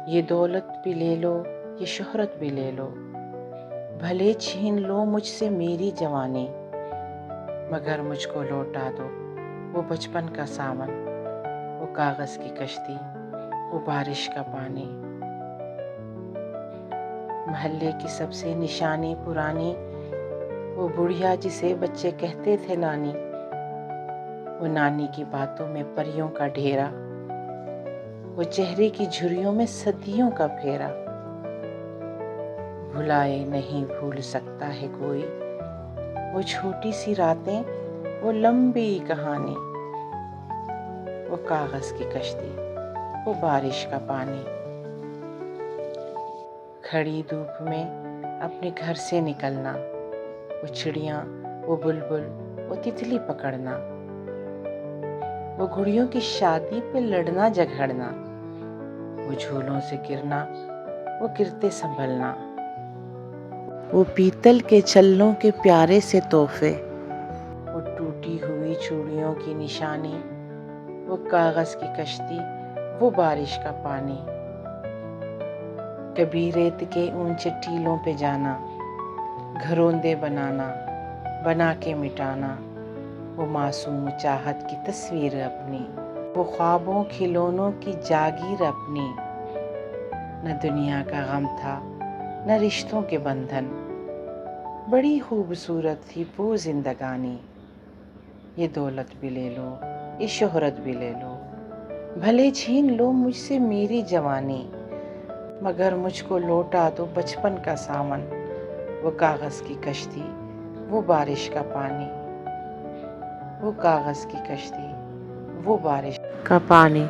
یہ دولت بھی لے لو، یہ شہرت بھی لے لو، بھلے چھین لو مجھ سے میری جوانی، مگر مجھ کو لوٹا دو وہ بچپن کا ساون، وہ کاغذ کی کشتی، وہ بارش کا پانی۔ محلے کی سب سے نشانی پرانی، وہ بڑھیا جسے بچے کہتے تھے نانی، وہ نانی کی باتوں میں پریوں کا ڈھیرا، وہ چہرے کی جھریوں میں صدیوں کا پھیرا۔ بھلائے نہیں بھول سکتا ہے کوئی، وہ چھوٹی سی راتیں، وہ لمبی کہانی، وہ کاغذ کی کشتی، وہ بارش کا پانی۔ کھڑی دھوپ میں اپنے گھر سے نکلنا، وہ چڑیاں، وہ بلبل، وہ تتلی پکڑنا، وہ گڑیوں کی شادی پہ لڑنا جھگڑنا، وہ جھولوں سے گرنا، وہ گرتے سنبھلنا، وہ پیتل کے چھلوں کے پیارے سے تحفے، وہ ٹوٹی ہوئی چوڑیوں کی نشانی، وہ کاغذ کی کشتی، وہ بارش کا پانی۔ کبھی ریت کے اونچے ٹیلوں پہ جانا، گھروندے بنانا، بنا کے مٹانا، وہ معصوم چاہت کی تصویر اپنی، وہ خوابوں کھلونوں کی جاگیر اپنی۔ نہ دنیا کا غم تھا نہ رشتوں کے بندھن، بڑی خوبصورت تھی وہ زندگانی۔ یہ دولت بھی لے لو، یہ شہرت بھی لے لو، بھلے چھین لو مجھ سے میری جوانی، مگر مجھ کو لوٹا دو بچپن کا ساون، وہ کاغذ کی کشتی، وہ بارش کا پانی، وہ کاغذ کی کشتی، وہ بارش کا پانی۔